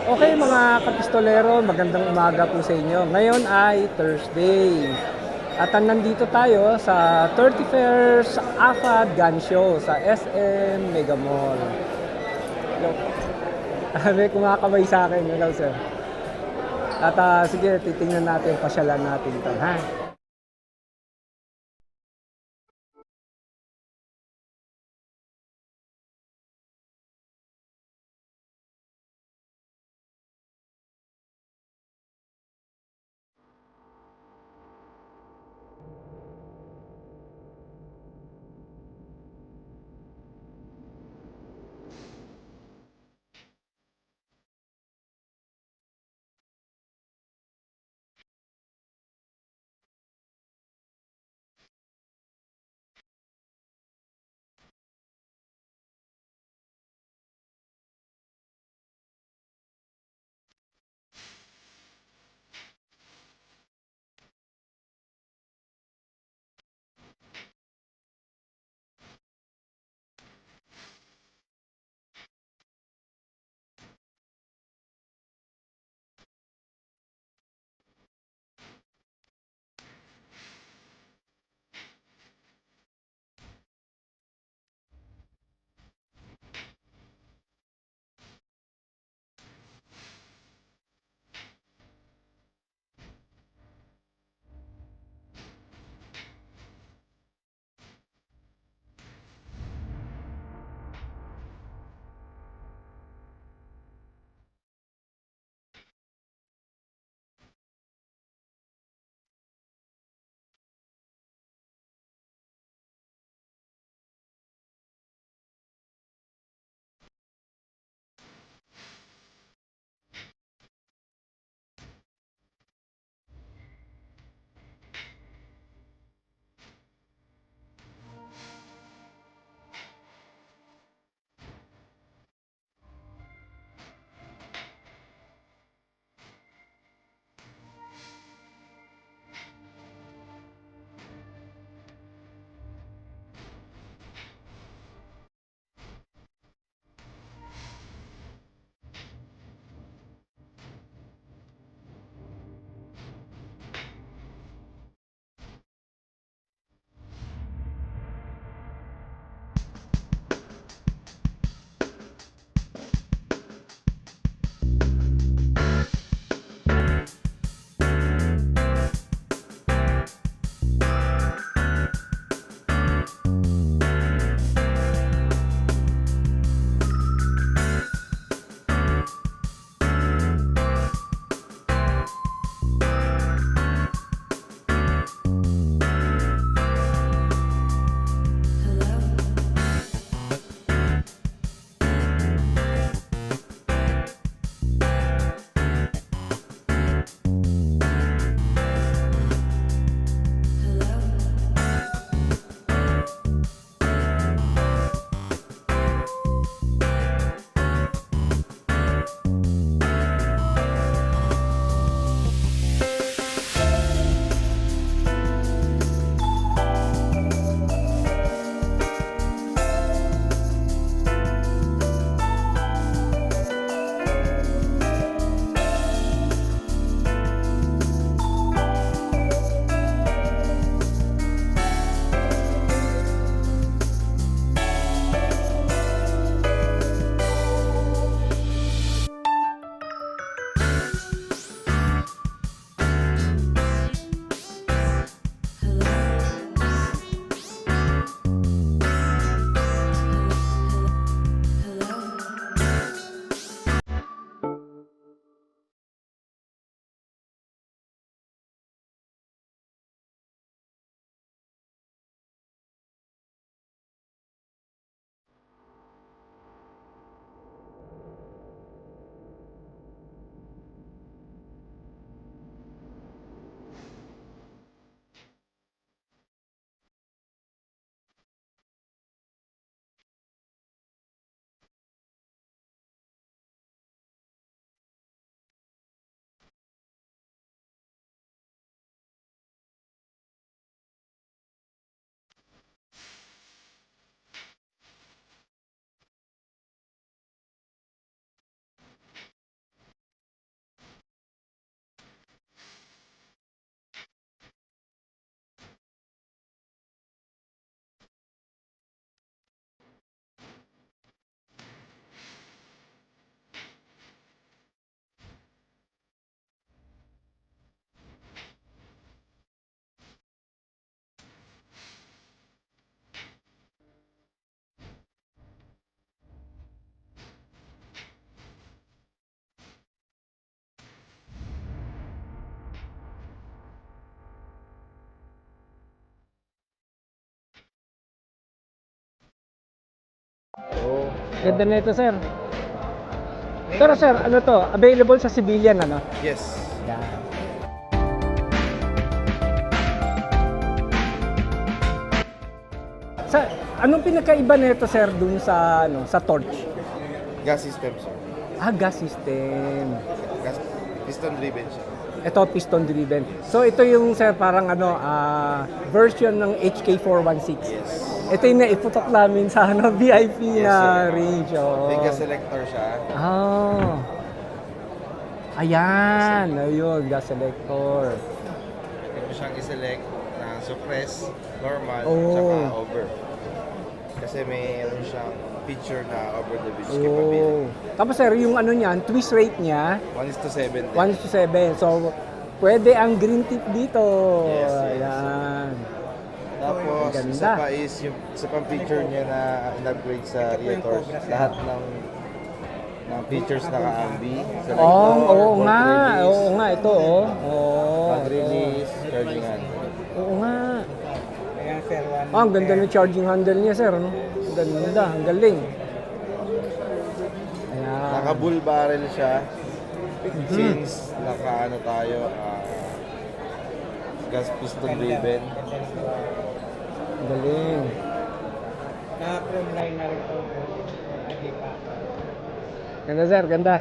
Okay mga kapistolero, magandang umaga po sa inyo. Ngayon ay Thursday. At nandito tayo sa 31st AFAD Gun Show sa SM Mega Mall. Hello. May kumakabay sa akin. Hello sir. At sige, titingnan natin, pasyalan natin ito. Ha? Ganda na ito, sir. Pero sir, ano to? Available sa civilian, ano? Yes. Yan. Sa, anong pinakaiba nito, sir, dun sa, ano, sa torch? Gas system, sir. Ah, gas system. Gas piston driven siya. Ito, piston driven. So, ito yung, sir, parang ano, version ng HK416. Yes. Ito yung naiputok namin sa ano, VIP Yes, na sir. range. Oh. May gas selector siya. Ah. Ayan. Ayun, gas selector. Pwede mo siyang i-select na suppress, normal, Oh. tsaka over. Kasi mayroon siyang feature na over the bridge Oh. capability. Tapos sir, yung ano niyan, twist rate niya, 1:7 din. 1:7. So, pwede ang green tip dito. Yes, yes. Ayan. Tapos, Ganda. isa pa is yung isa pang feature niya na in-upgrade sa Reators. Lahat ng features naka-ambi. Oo nga. Oo nga, ito oh. Oo. Mag-release, charging handle. Oo nga. Ang ganda ng charging handle niya, sir. No? Ang ganda, ang galing. Ayan. Naka-bull barrel siya. Since naka-ano tayo, gas piston driven. Ang galing. Na-from line na rin po. Ganda, sir. Ganda.